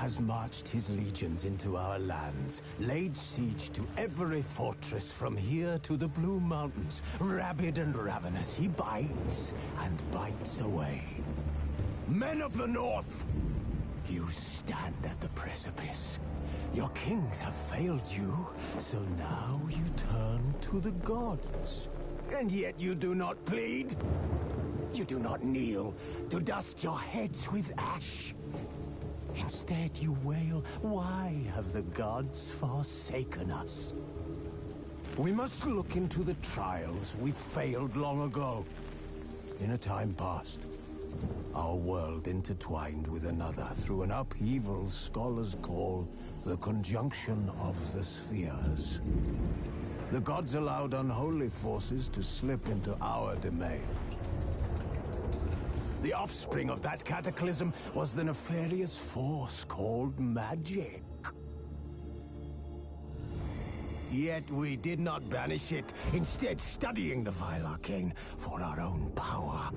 has marched his legions into our lands, laid siege to every fortress from here to the Blue Mountains. Rabid and ravenous, he bites and bites away. Men of the North, you stand at the precipice. Your kings have failed you, so now you turn to the gods. And yet you do not plead. You do not kneel to dust your heads with ash. Instead you wail, why have the gods forsaken us? We must look into the trials we failed long ago. In a time past, our world intertwined with another through an upheaval scholars call the conjunction of the spheres. The gods allowed unholy forces to slip into our domain. The offspring of that cataclysm was the nefarious force called magic. Yet we did not banish it, instead studying the vile arcane for our own power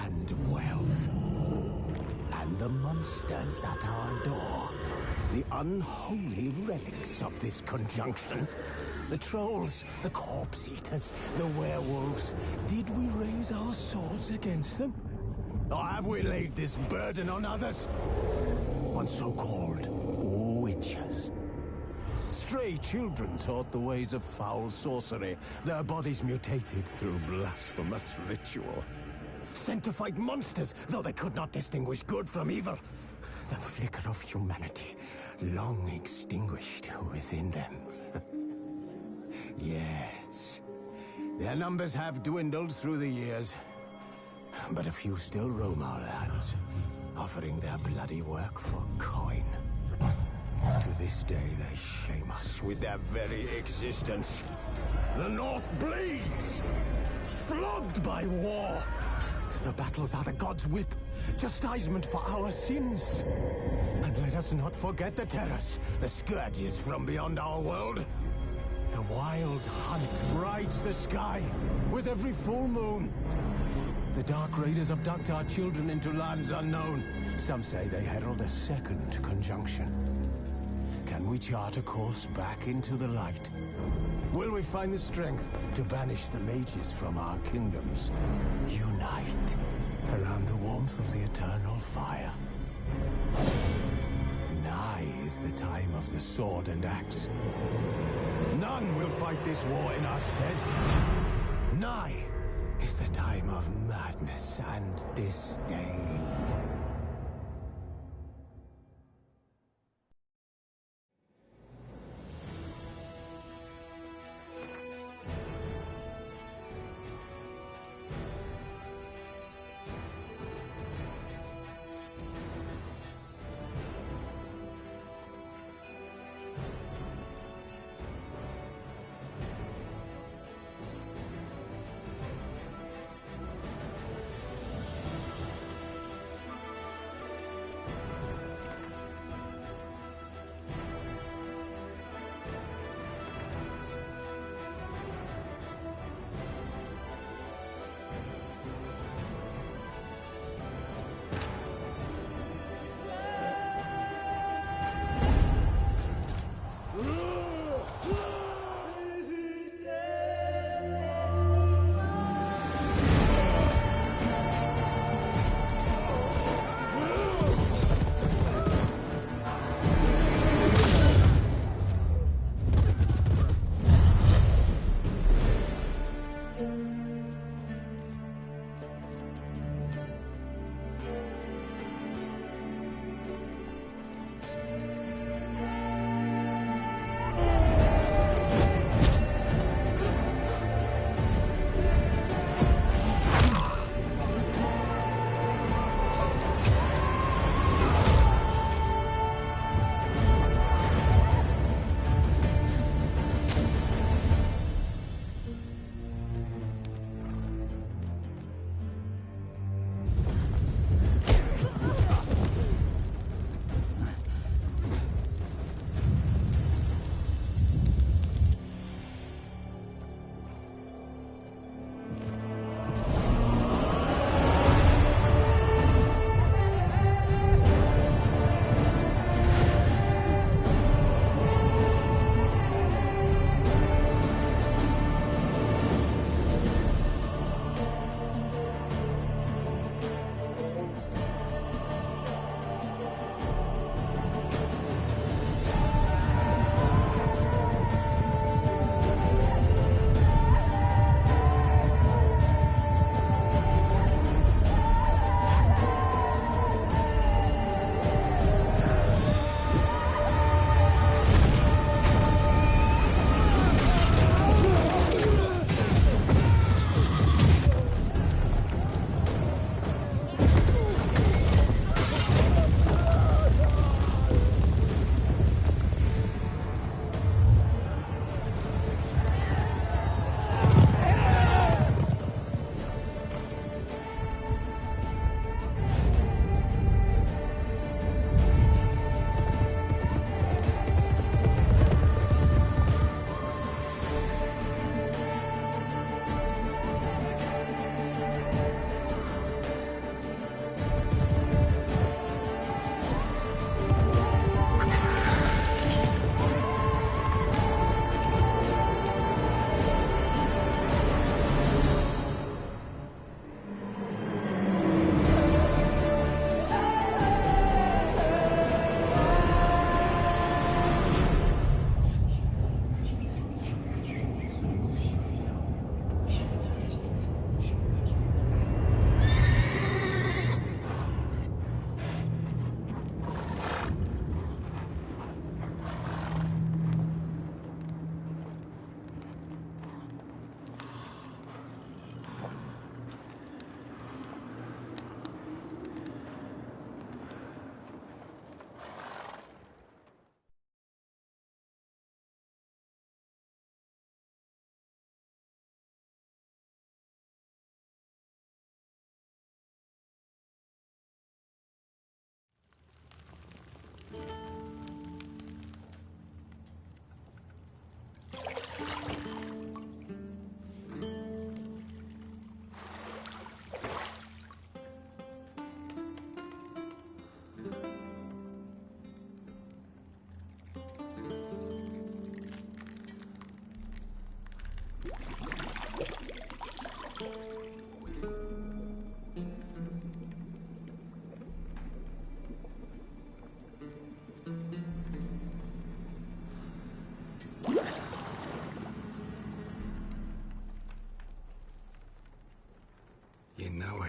and wealth. And the monsters at our door, the unholy relics of this conjunction. The trolls, the corpse eaters, the werewolves. Did we raise our swords against them? Or have we laid this burden on others? On so-called witches. Stray children taught the ways of foul sorcery, their bodies mutated through blasphemous ritual. Sent to fight monsters, though they could not distinguish good from evil. The flicker of humanity, long extinguished within them. Yes, their numbers have dwindled through the years, but a few still roam our lands, offering their bloody work for coin. To this day, they shame us with their very existence. The North bleeds, flogged by war. The battles are the gods' whip, chastisement for our sins. And let us not forget the terrors, the scourges from beyond our world. The wild hunt rides the sky with every full moon. The Dark Raiders abduct our children into lands unknown. Some say they herald a second conjunction. Can we chart a course back into the light? Will we find the strength to banish the mages from our kingdoms? Unite around the warmth of the eternal fire. Nigh is the time of the sword and axe. None will fight this war in our stead. Nigh is the time of madness and disdain.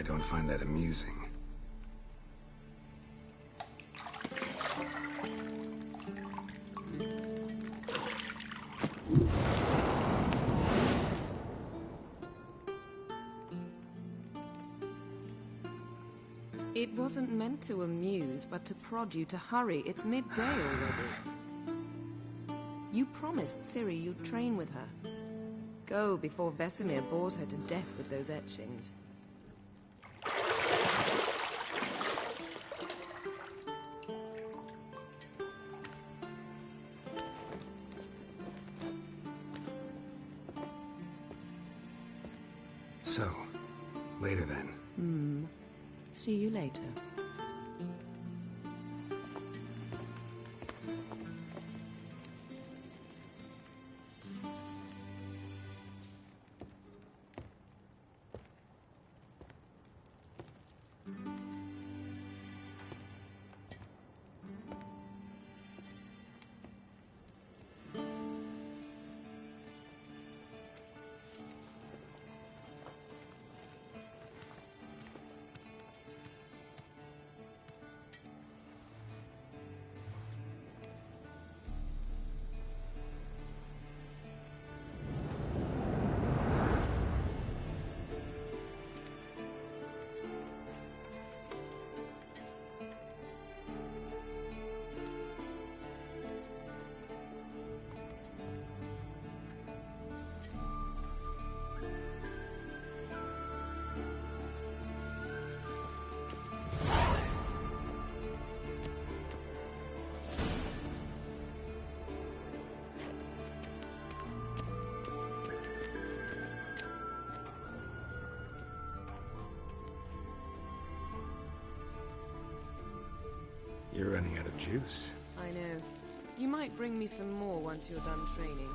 don't find that amusing. It wasn't meant to amuse, but to prod you to hurry. It's midday already. You promised Ciri you'd train with her. Go before Vesemir bores her to death with those etchings. So, later then. See you later. You're running out of juice. I know. You might bring me some more once you're done training.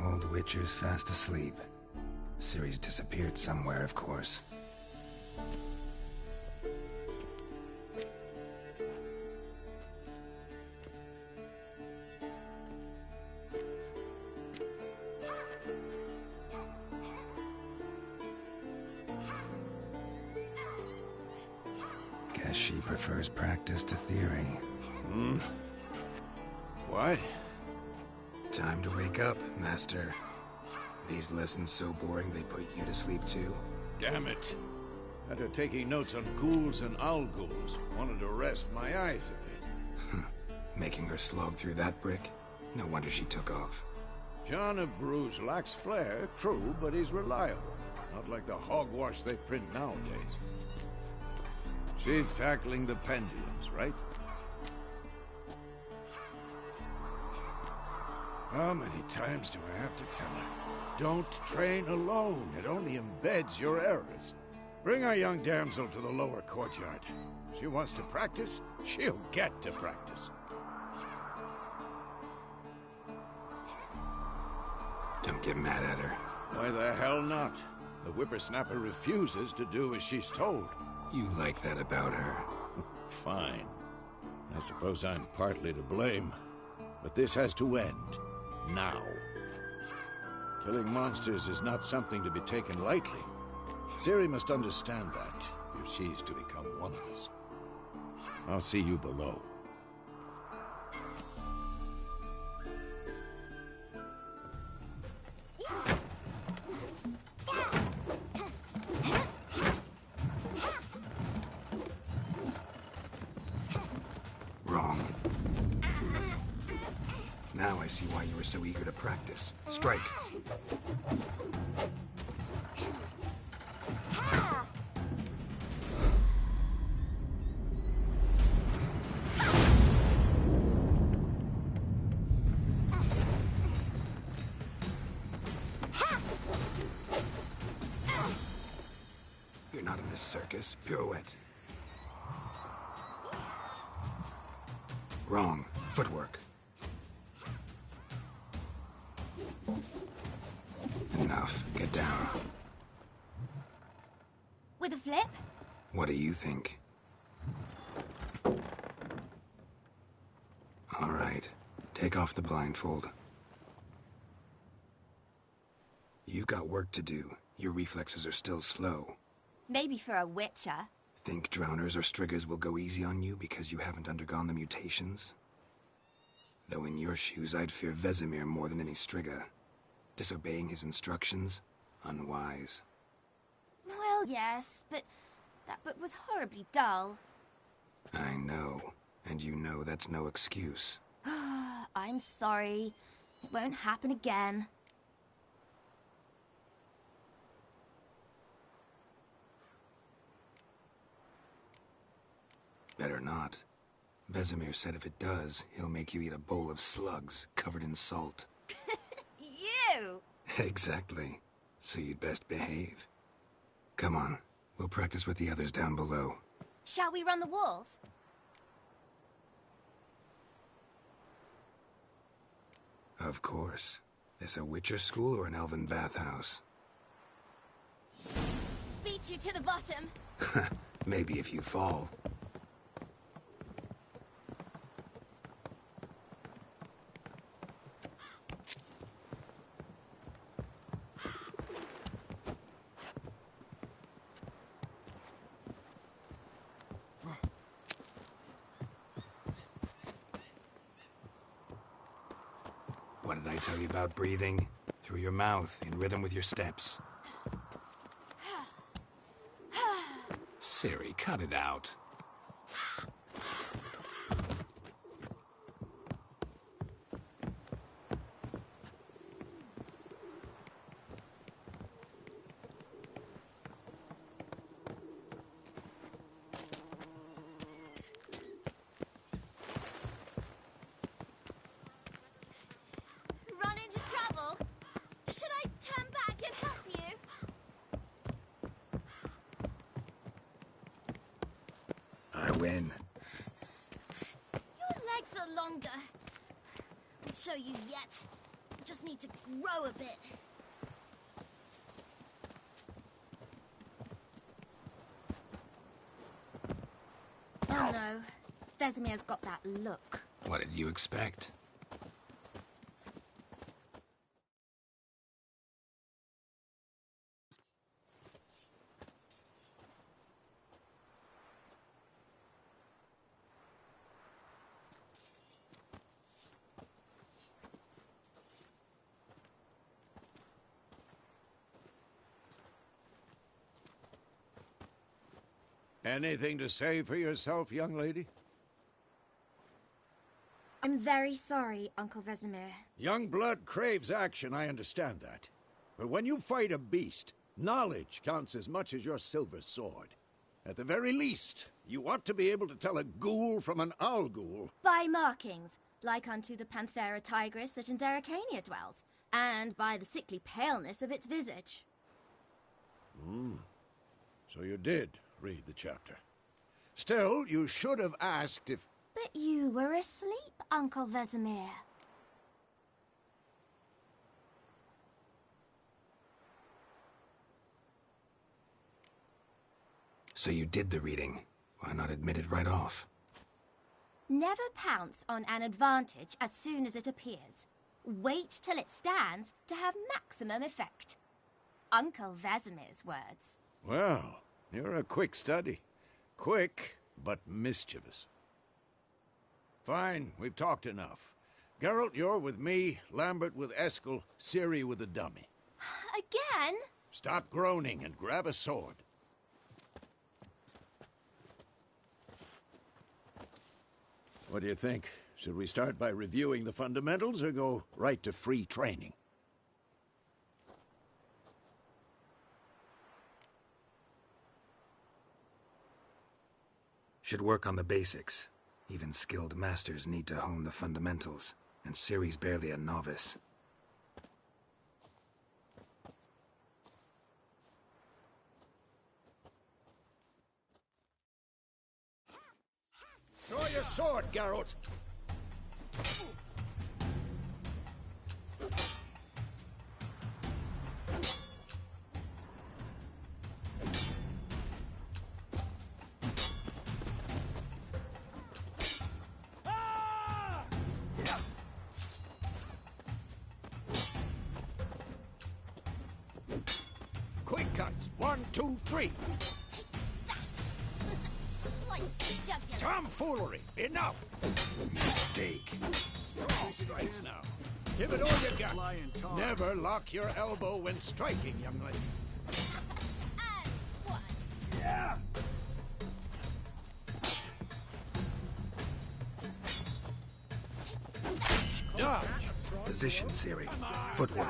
Old Witcher's fast asleep. Ciri's disappeared somewhere, of course. Guess she prefers practice to theory. What? Time to wake up, Master. These lessons so boring they put you to sleep too? Damn it. After taking notes on ghouls and owl ghouls, wanted to rest my eyes a bit. Making her slog through that brick? No wonder she took off. John of Bruges lacks flair, true, but he's reliable. Not like the hogwash they print nowadays. She's tackling the pendulums, right? How many times do I have to tell her? Don't train alone. It only embeds your errors. Bring our young damsel to the lower courtyard. She wants to practice, she'll get to practice. Don't get mad at her. Why the hell not? The whippersnapper refuses to do as she's told. You like that about her. Fine. I suppose I'm partly to blame. But this has to end. Now. Killing monsters is not something to be taken lightly. Ciri must understand that, if she's to become one of us. I'll see you below. Wrong. Now I see why you were so eager to practice. Strike. circus. Pirouette. Wrong. Footwork. Enough. Get down. With a flip? What do you think? All right. Take off the blindfold. You've got work to do. Your reflexes are still slow. Maybe for a witcher. Think drowners or striggers will go easy on you because you haven't undergone the mutations? Though in your shoes, I'd fear Vesemir more than any strigger. Disobeying his instructions? Unwise. Well, yes, but that book was horribly dull. I know. And you know that's no excuse. I'm sorry. It won't happen again. Better not. Vesemir said if it does, he'll make you eat a bowl of slugs covered in salt. You! Exactly. So you'd best behave. Come on. We'll practice with the others down below. Shall we run the walls? Of course. This a Witcher school or an elven bathhouse? Beat you to the bottom. Maybe if you fall. What did I tell you about breathing? Through your mouth, in rhythm with your steps. Ciri, cut it out. Run into trouble? Should I turn back and help you? I win. Your legs are longer. I'll show you yet. Just need to grow a bit. Oh no. Vesemir's got that look. What did you expect? Anything to say for yourself, young lady? I'm very sorry, Uncle Vesemir. Young blood craves action, I understand that. But when you fight a beast, knowledge counts as much as your silver sword. At the very least, you ought to be able to tell a ghoul from an owl ghoul. By markings, like unto the Panthera tigris that in Zerrikania dwells, and by the sickly paleness of its visage. So you did read the chapter. Still, you should have asked if... But you were asleep, Uncle Vesemir. So you did the reading. Why not admit it right off? Never pounce on an advantage as soon as it appears. Wait till it stands to have maximum effect. Uncle Vesemir's words. Well, you're a quick study. Quick, but mischievous. Fine, we've talked enough. Geralt, you're with me, Lambert with Eskel, Ciri with the dummy. Again? Stop groaning and grab a sword. What do you think? Should we start by reviewing the fundamentals or go right to free training? Should work on the basics. Even skilled masters need to hone the fundamentals, and Ciri's barely a novice. Draw your sword, Geralt. Quick cuts. 1, 2, 3. Take that! Slice the jugular. Tomfoolery. Enough. Mistake. Strong strikes now. Give it all you got. Never lock your elbow when striking, young lady. And one. Yeah. Dodge. Position, Ciri. Footwork.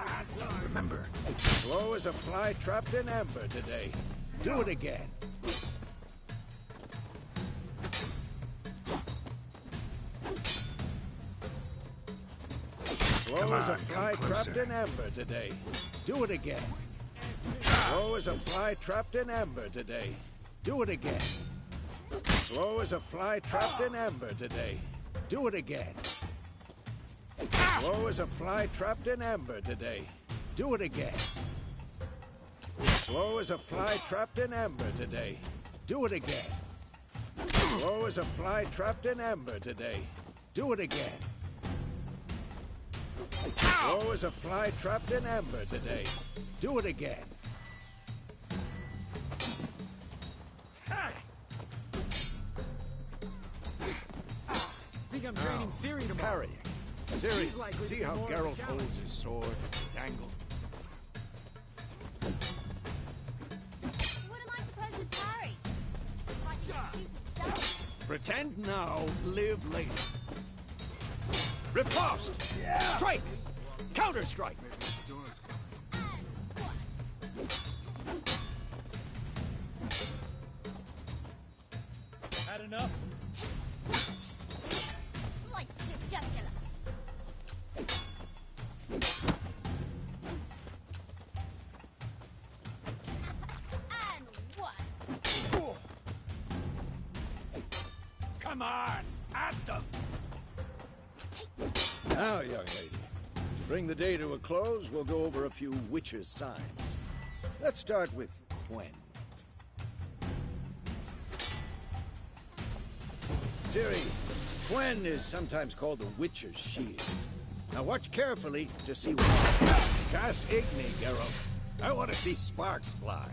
Remember. Slow as a fly trapped in amber today. Do it again. Slow as a fly trapped in amber today. Do it again. Slow as a fly trapped in amber today. Do it again. Slow as a fly trapped in amber today. Do it again. Slow as a fly trapped in amber today. Do it again. Slow as a fly trapped in amber today. Do it again. Slow as a fly trapped in amber today. Do it again. Slow as a fly trapped in amber today. Do it again. Think I'm training Ciri tomorrow. Parrying. Ciri, He's likely to see be how more of a Geralt challenge. holds his sword? It's angled. What am I supposed to parry? Fighting a stupid dog. Pretend now, live later. Riposte! Strike! Counter-strike! And one. Had enough? Slice the jugular. And one. Come on! At them! Now, young lady, to bring the day to a close, we'll go over a few witches' signs. Let's start with Gwen. Ciri, Gwen is sometimes called the Witcher's Shield. Now watch carefully to see what... Cast Igni, Geralt. I want to see sparks fly.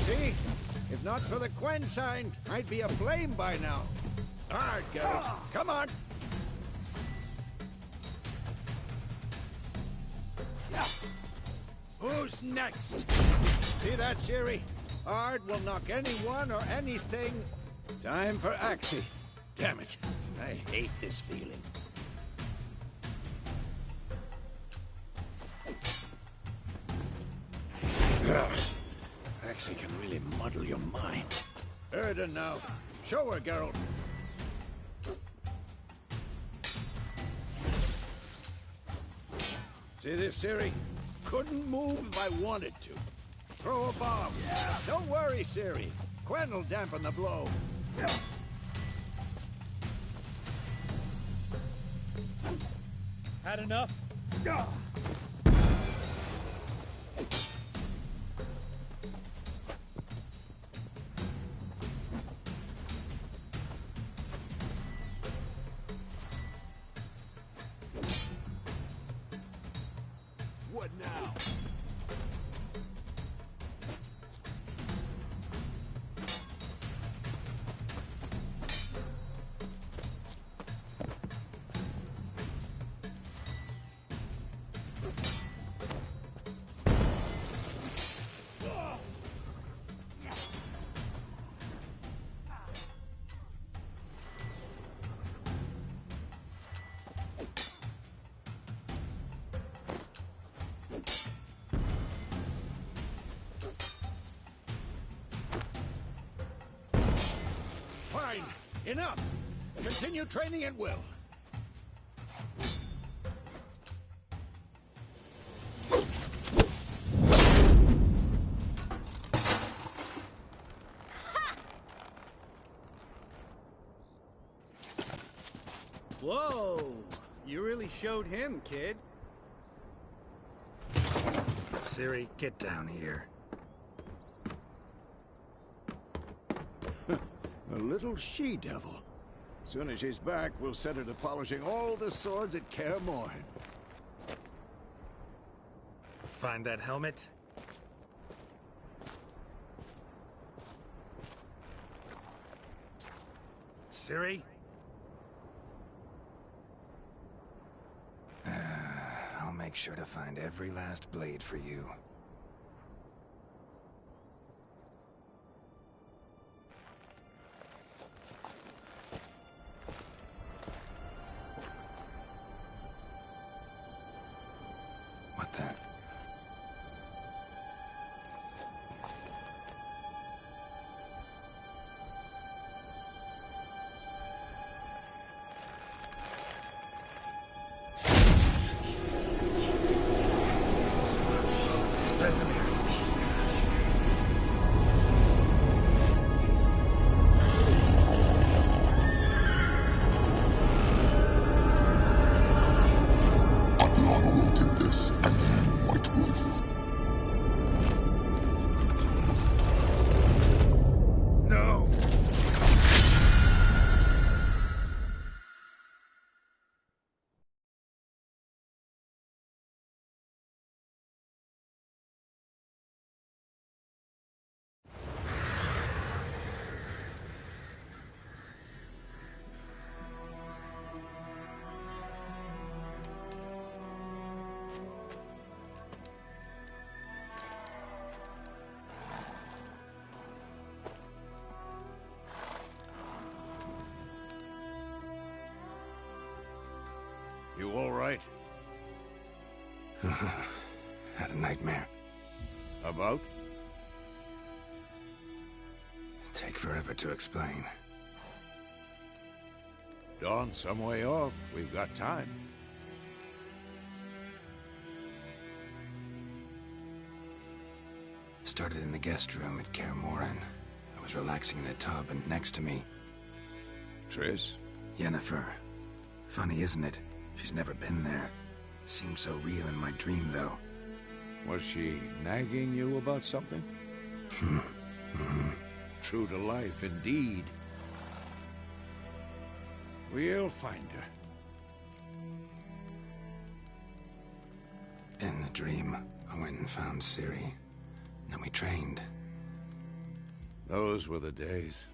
See? If not for the Gwen sign, I'd be aflame by now. Hard, Geralt. Come on. Who's next? See that, Ciri? Ard will knock anyone or anything. Time for Axie. Damn it. I hate this feeling. Ugh. Axie can really muddle your mind. Erden now. Show her, Geralt. See this, Ciri? Couldn't move if I wanted to. Throw a bomb. Don't worry, Ciri. Gwen will dampen the blow. Had enough? What now? Fine. Enough. Continue training at will. Whoa! You really showed him, kid. Ciri, get down here. A little she-devil. Soon as she's back, we'll set her to polishing all the swords at Kaer Morhen. Find that helmet? Ciri? I'll make sure to find every last blade for you. What the? Vesemir. Aviana wanted this, and then White Wolf. No! You all right? Had a nightmare. About? Take forever to explain. Dawn's some way off. We've got time. Started in the guest room at Kaer Morhen. I was relaxing in a tub, and next to me, Triss? Yennefer. Funny, isn't it? She's never been there. Seemed so real in my dream, though. Was she nagging you about something? True to life, indeed. We'll find her. In the dream, I went and found Ciri. Then we trained. Those were the days.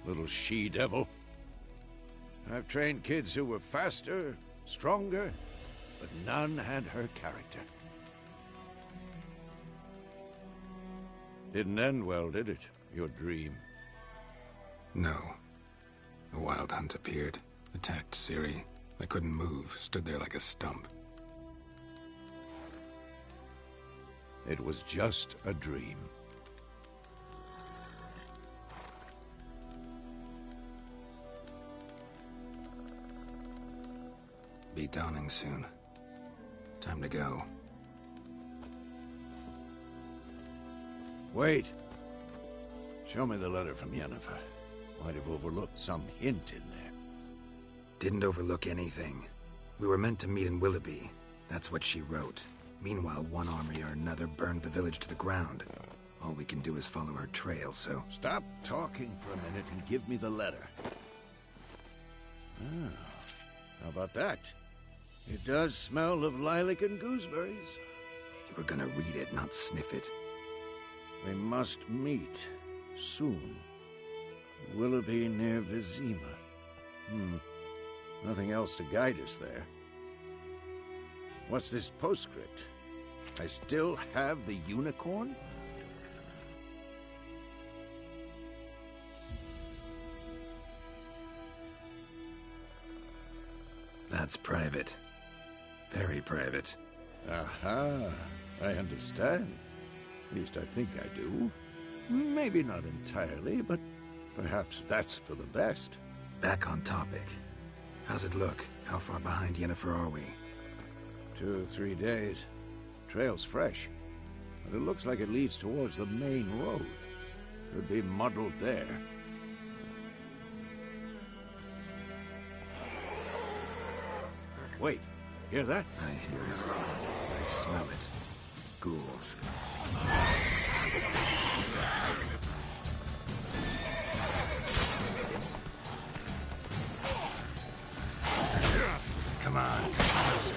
Little she-devil. I've trained kids who were faster, stronger, but none had her character. Didn't end well, did it? Your dream? No. A wild hunt appeared, attacked Ciri. I couldn't move, stood there like a stump. It was just a dream. Be dawning soon. Time to go. Wait. Show me the letter from Yennefer. Might have overlooked some hint in there. Didn't overlook anything. We were meant to meet in Willoughby. That's what she wrote. Meanwhile, one army or another burned the village to the ground. All we can do is follow her trail, so... Stop talking for a minute and give me the letter. How about that? It does smell of lilac and gooseberries. You were gonna read it, not sniff it. We must meet soon. Willoughby near Vizima. Nothing else to guide us there. What's this postscript? I still have the unicorn? That's private. Very private. Aha, I understand. At least I think I do. Maybe not entirely, but perhaps that's for the best. Back on topic. How's it look? How far behind Yennefer are we? 2 or 3 days. Trail's fresh, but it looks like it leads towards the main road. Could be muddled there. Wait, hear that? I hear it. I smell it. Ghouls. Come on, closer.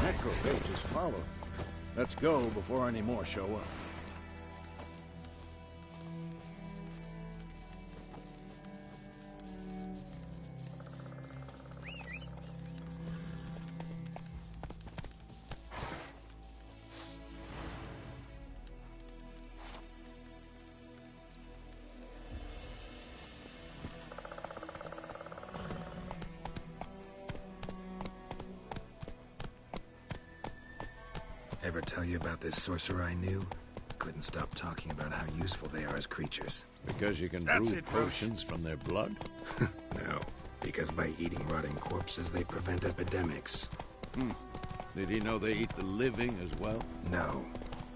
Necrophages follow. Let's go before any more show up. Ever tell you about this sorcerer I knew? Couldn't stop talking about how useful they are as creatures. Because you can brew potions from their blood? No, because by eating rotting corpses, they prevent epidemics. Did he know they eat the living as well? No.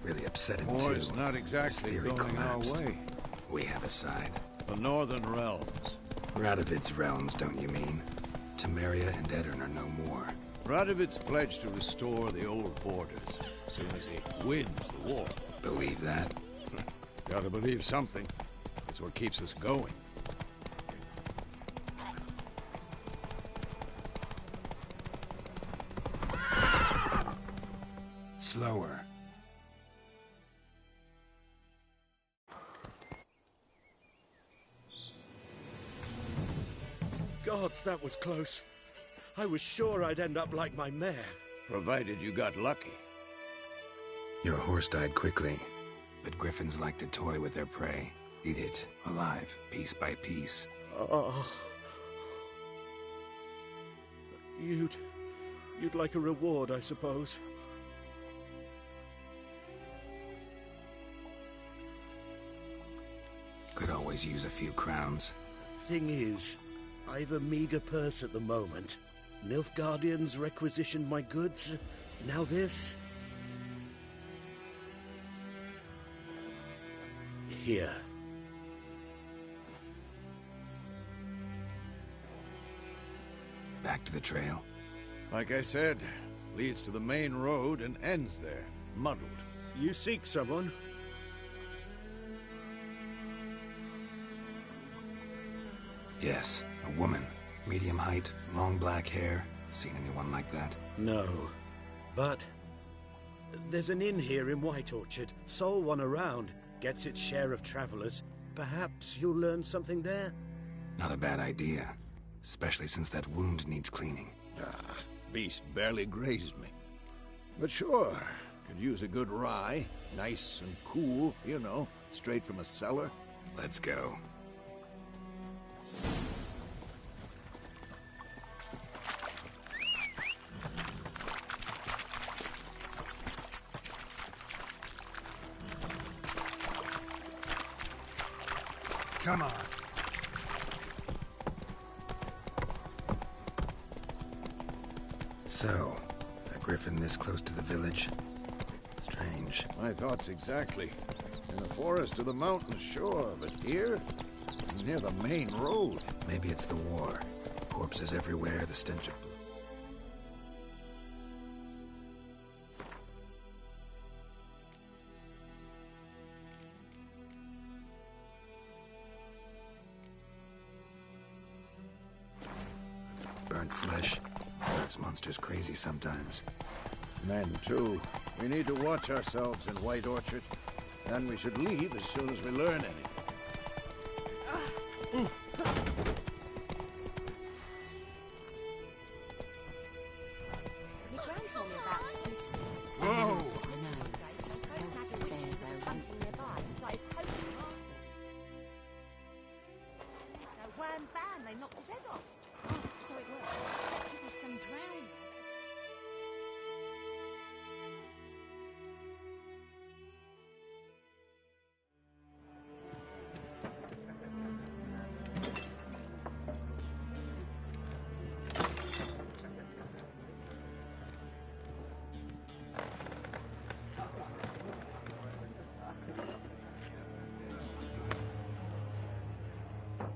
Really upset him, War too. is not exactly His theory going our collapsed. way. We have a side. The Northern Realms. Radovid's realms, don't you mean? Temeria and Edirn are no more. Radovid's pledged to restore the old borders as soon as he wins the war. Believe that? Gotta believe something. That's what keeps us going. Slower. Gods, that was close. I was sure I'd end up like my mare. Provided you got lucky. Your horse died quickly, but griffins like to toy with their prey. Eat it, alive, piece by piece. Oh. You'd like a reward, I suppose. Could always use a few crowns. Thing is, I've a meager purse at the moment. Nilfgaardians requisitioned my goods. Now this. Here. Back to the trail. Like I said, leads to the main road and ends there, muddled. You seek someone? Yes, a woman. Medium height, long black hair. Seen anyone like that? No. But there's an inn here in White Orchard. Sole one around. Gets its share of travelers. Perhaps you'll learn something there? Not a bad idea. Especially since that wound needs cleaning. Beast barely grazed me. But sure, could use a good rye. Nice and cool, you know, straight from a cellar. Let's go. Come on. So, a griffin this close to the village? Strange. My thoughts exactly. In the forest or the mountains, sure, but here? Near the main road. Maybe it's the war. Corpses everywhere, the stench of blood. Burnt flesh. This monster's crazy sometimes. Men, too. We need to watch ourselves in White Orchard. And we should leave as soon as we learn anything. My gran told me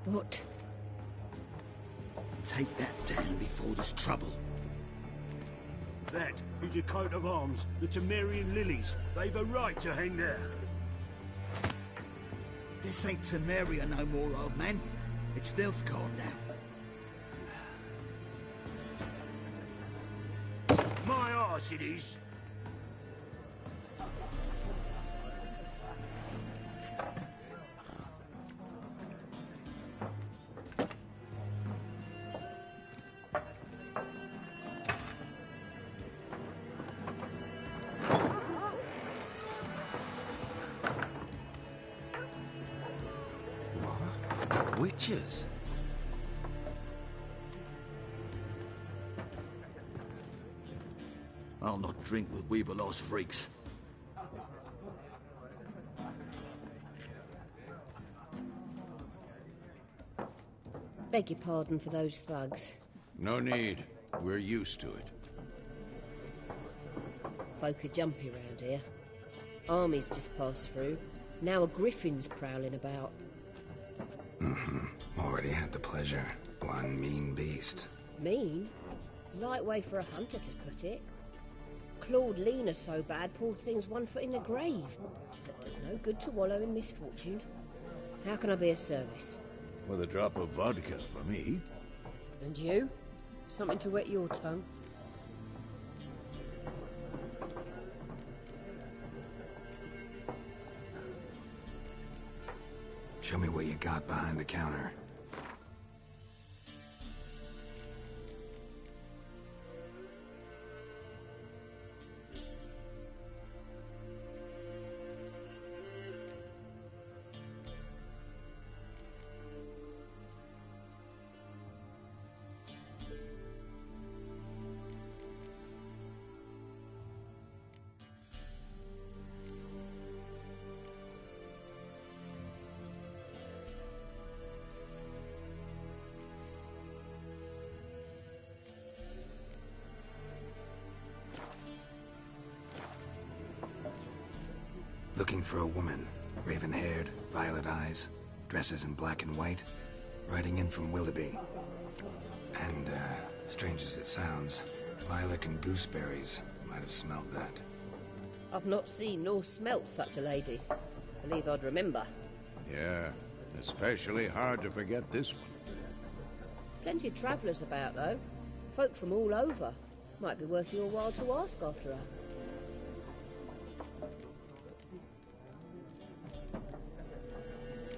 What? Take that down before there's trouble. That is a coat of arms, the Temerian lilies. They've a right to hang there. This ain't Temeria no more, old man. It's Nilfgaard now. My arse it is. Witches? I'll not drink with Weaverlaw's freaks. Beg your pardon for those thugs. No need. We're used to it. Folk are jumpy round here. Armies just passed through. Now a griffin's prowling about. Already had the pleasure. One mean beast. Mean? Light way for a hunter to put it. Clawed Lena so bad, poor thing's 1 foot in the grave. But does no good to wallow in misfortune. How can I be of service? With a drop of vodka for me. And you? Something to wet your tongue? Show me what you got behind the counter. Looking for a woman. Raven-haired, violet eyes, dresses in black and white, riding in from Willoughby. And, strange as it sounds, lilac and gooseberries might have smelt that. I've not seen nor smelt such a lady. Believe I'd remember. Yeah, especially hard to forget this one. Plenty of travellers about, though. Folk from all over. Might be worth your while to ask after her.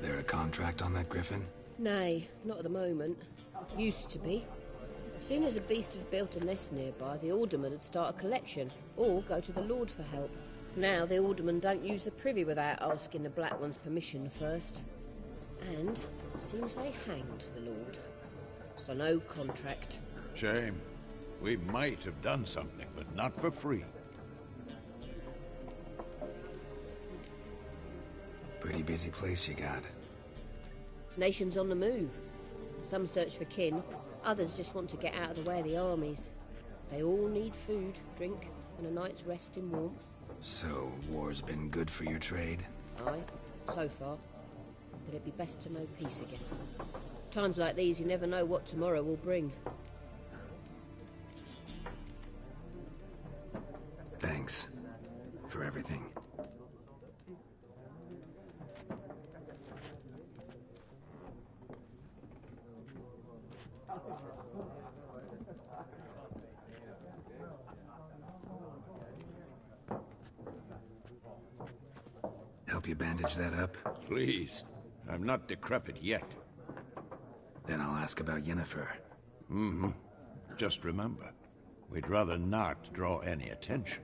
There a contract on that griffin? Nay, not at the moment. Used to be. Soon as a beast had built a nest nearby, the alderman would start a collection, or go to the Lord for help. Now the aldermen don't use the privy without asking the Black One's permission first. And seems they hanged the Lord. So no contract. Shame. We might have done something, but not for free. Pretty busy place you got. Nations on the move. Some search for kin, others just want to get out of the way of the armies. They all need food, drink, and a night's rest in warmth. So, war's been good for your trade? Aye, so far. But it'd be best to know peace again. Times like these, you never know what tomorrow will bring. Thanks for everything. Help you bandage that up? Please. I'm not decrepit yet. Then I'll ask about Yennefer. Just remember, we'd rather not draw any attention.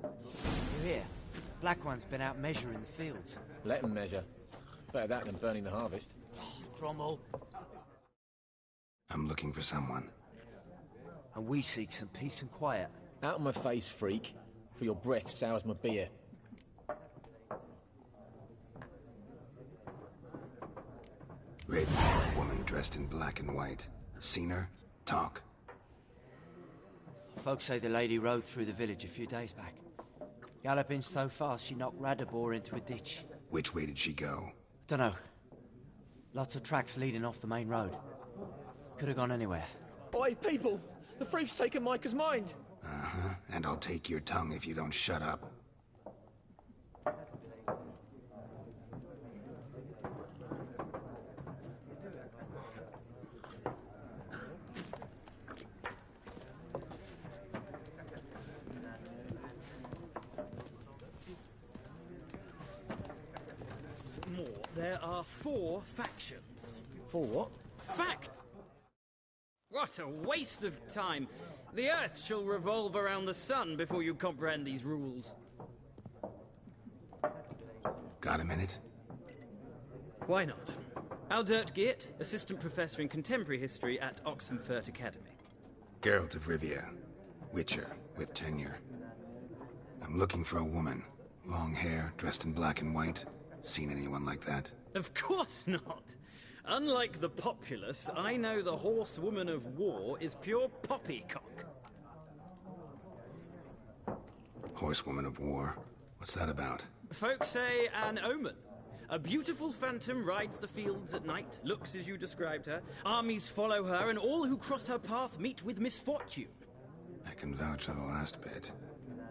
You hear? Black One's been out measuring the fields. Let them measure. Better that than burning the harvest. Drommel. I'm looking for someone. And we seek some peace and quiet. Out of my face, freak. For your breath sours my beer. Raven-haired woman dressed in black and white. Seen her? Talk. Folks say the lady rode through the village a few days back. Galloping so fast she knocked Radabor into a ditch. Which way did she go? Dunno. Lots of tracks leading off the main road. Could have gone anywhere. Oi, people! The freak's taken Micah's mind! Uh-huh, and I'll take your tongue if you don't shut up. More. There are 4 factions. 4 what? Fact! What a waste of time! The Earth shall revolve around the sun before you comprehend these rules. Got a minute? Why not? Aldert Geert, Assistant Professor in Contemporary History at Oxenfurt Academy. Geralt of Rivia, Witcher, with tenure. I'm looking for a woman. Long hair, dressed in black and white. Seen anyone like that? Of course not! Unlike the populace, I know the horsewoman of war is pure poppycock. Horsewoman of war? What's that about? Folk say an omen. A beautiful phantom rides the fields at night, looks as you described her. Armies follow her, and all who cross her path meet with misfortune. I can vouch for the last bit.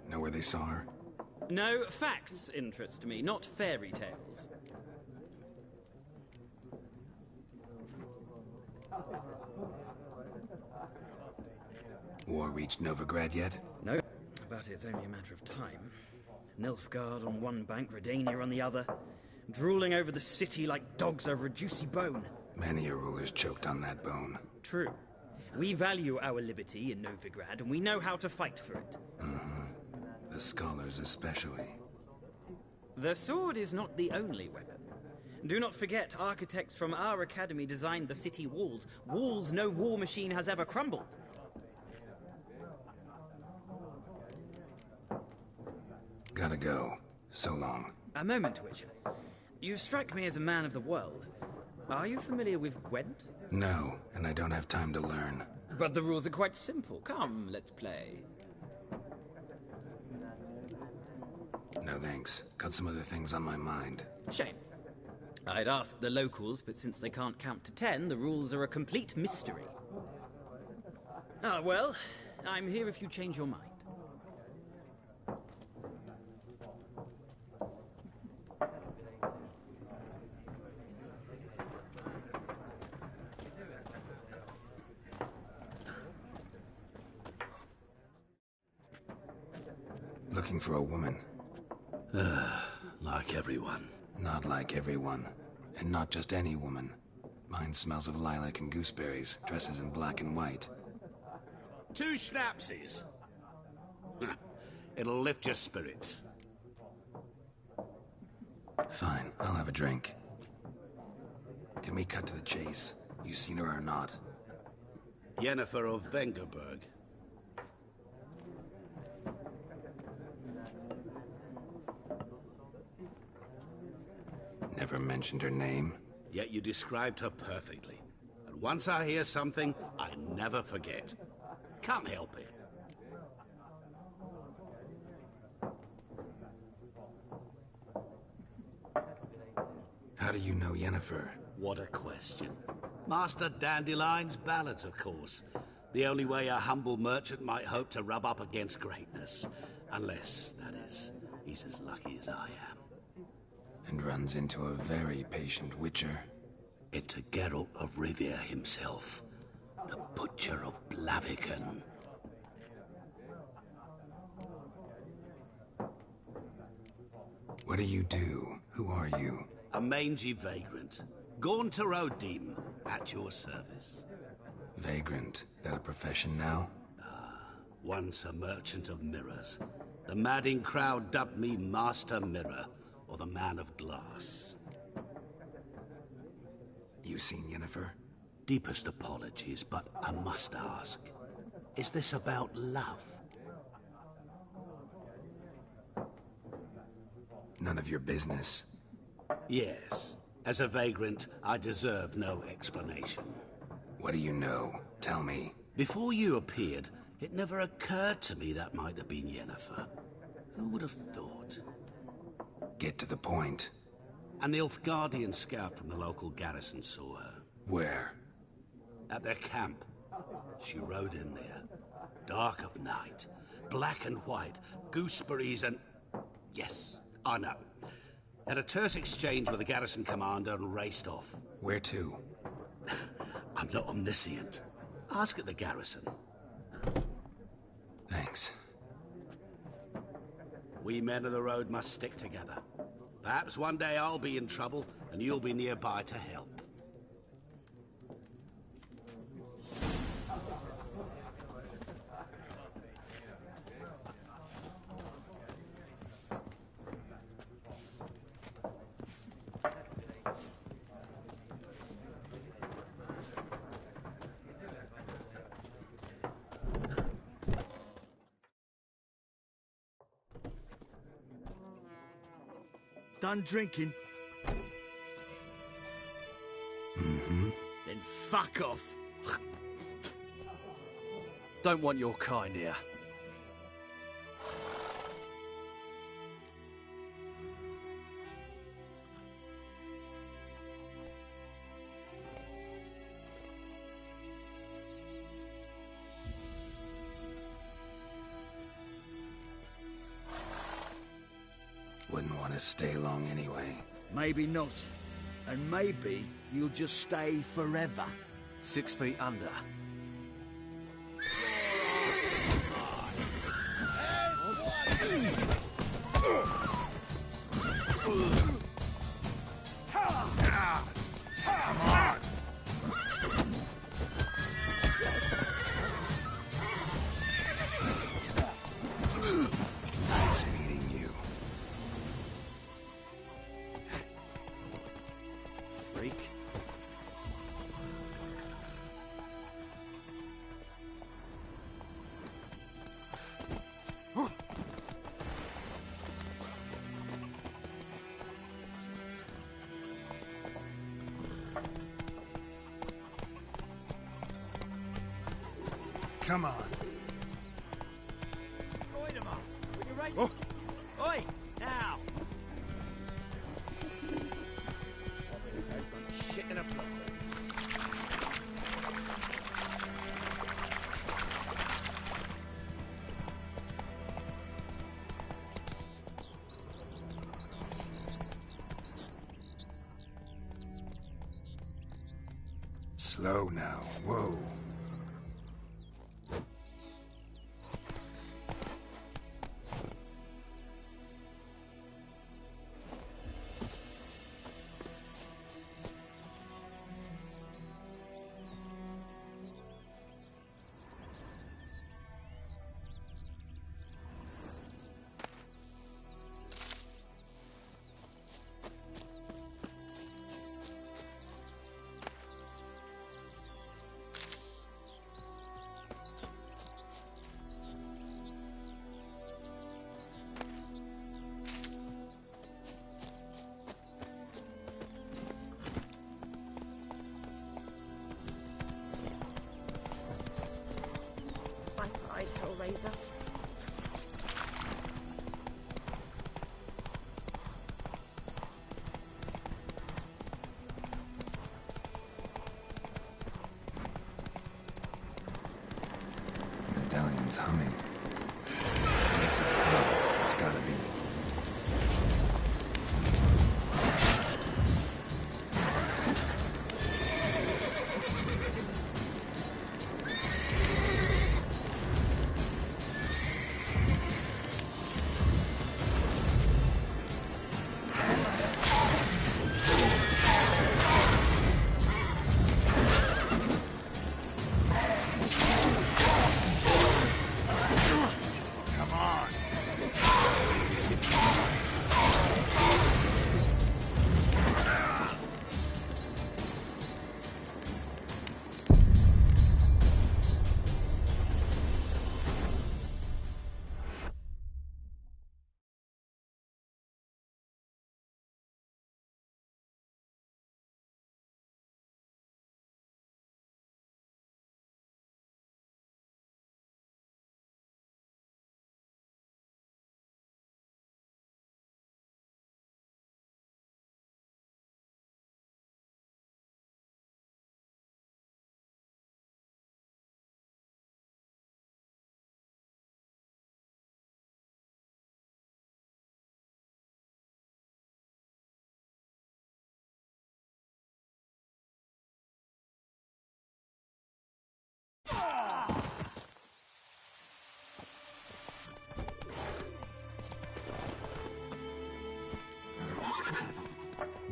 Know where they saw her? No, facts interest me, not fairy tales. War reached Novigrad yet? No, but it's only a matter of time. Nilfgaard on one bank, Redania on the other. Drooling over the city like dogs over a juicy bone. Many a ruler's choked on that bone. True. We value our liberty in Novigrad, and we know how to fight for it. The scholars especially. The sword is not the only weapon. Do not forget, architects from our academy designed the city walls. Walls no war machine has ever crumbled. Gotta go. So long. A moment, Witcher. You strike me as a man of the world. Are you familiar with Gwent? No, and I don't have time to learn. But the rules are quite simple. Come, let's play. No thanks. Got some other things on my mind. Shame. I'd ask the locals, but since they can't count to 10, the rules are a complete mystery. Ah, well, I'm here if you change your mind. Looking for a woman. Like everyone. Not like everyone. And not just any woman. Mine smells of lilac and gooseberries, dresses in black and white. 2 schnapsies. It'll lift your spirits. Fine, I'll have a drink. Can we cut to the chase? You seen her or not? Yennefer of Vengerberg. Never mentioned her name. Yet you described her perfectly. And once I hear something, I never forget. Can't help it. How do you know Yennefer? What a question. Master Dandelion's ballads, of course. The only way a humble merchant might hope to rub up against greatness. Unless, that is, he's as lucky as I am. And runs into a very patient witcher. It's a Geralt of Rivia himself. The Butcher of Blaviken. What do you do? Who are you? A mangy vagrant. Gaunter Odim, at your service. Vagrant? That a profession now? Once a merchant of mirrors. The madding crowd dubbed me Master Mirror, or the Man of Glass. You seen Yennefer? Deepest apologies, but I must ask. Is this about love? None of your business. Yes. As a vagrant, I deserve no explanation. What do you know? Tell me. Before you appeared, it never occurred to me that might have been Yennefer. Who would have thought? Get to the point. An Nilfgaardian scout from the local garrison saw her. Where? At their camp. She rode in there. Dark of night. Black and white. Gooseberries and... Yes, I know. Had a terse exchange with the garrison commander and raced off. Where to? I'm not omniscient. Ask at the garrison. Thanks. We men of the road must stick together. Perhaps one day I'll be in trouble and you'll be nearby to help. Done drinking? Mm-hmm. Then fuck off. Don't want your kind here. Wouldn't want to stay long anyway. Maybe not. And maybe you'll just stay forever. 6 feet under. Come on! Nice meeting you. Freak. Come on. Oh. Oi! Now! Shit in a block. Slow now. Whoa.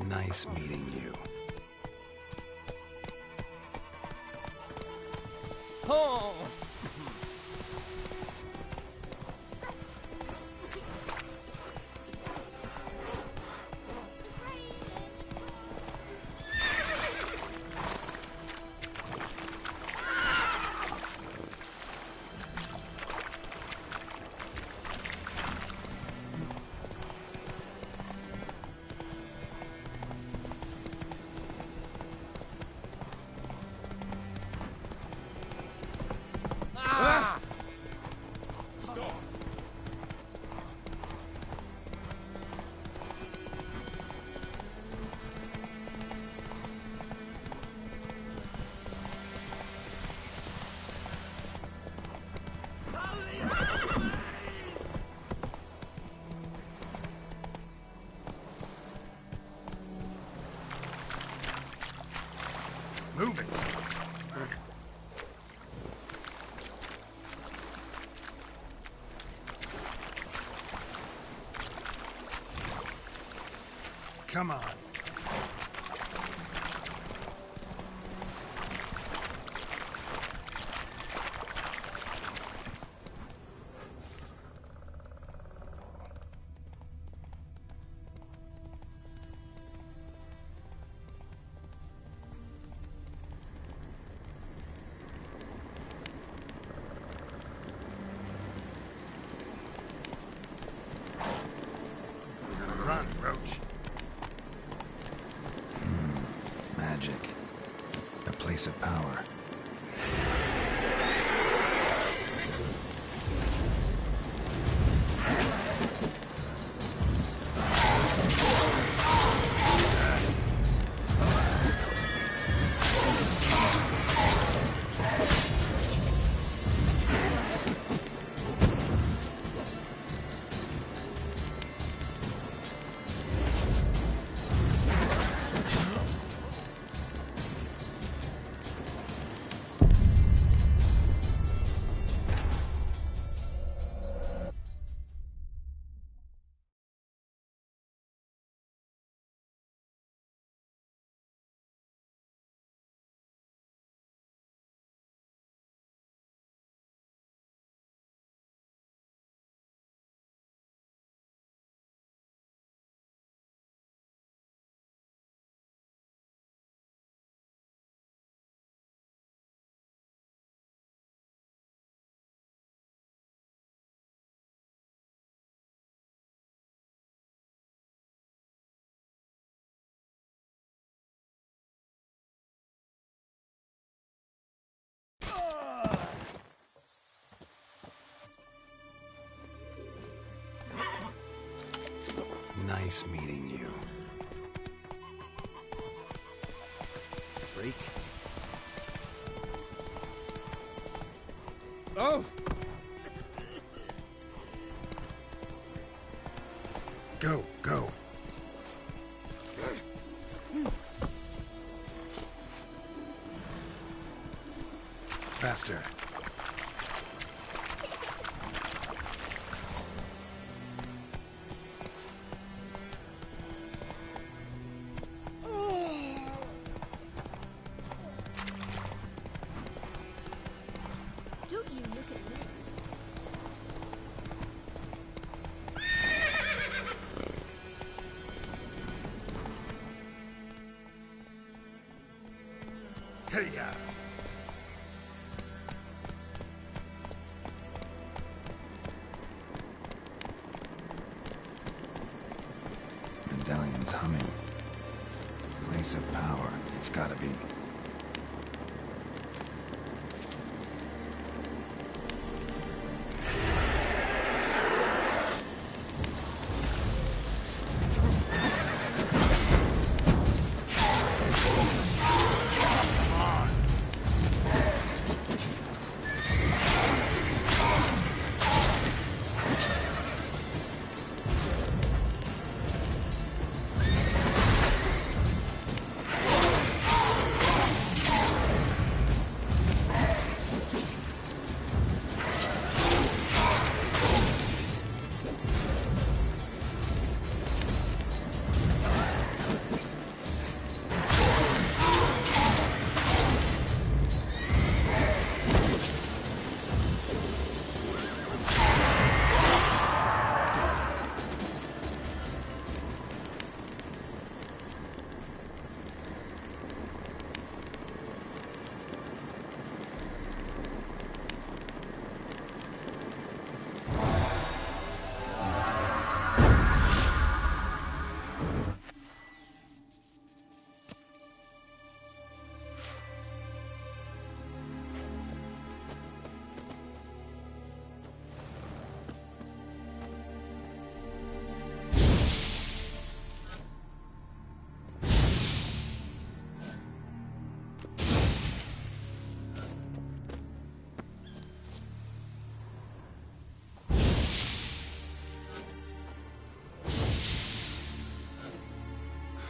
Nice meeting you. Oh! Move it! Come on. Run, Roach. Magic. A place of power. Nice meeting you. Freak. Oh! Go, go. Faster. Don't you look at me. Hey-ya! Medallion's humming. Place of power. It's gotta be.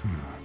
Hmm.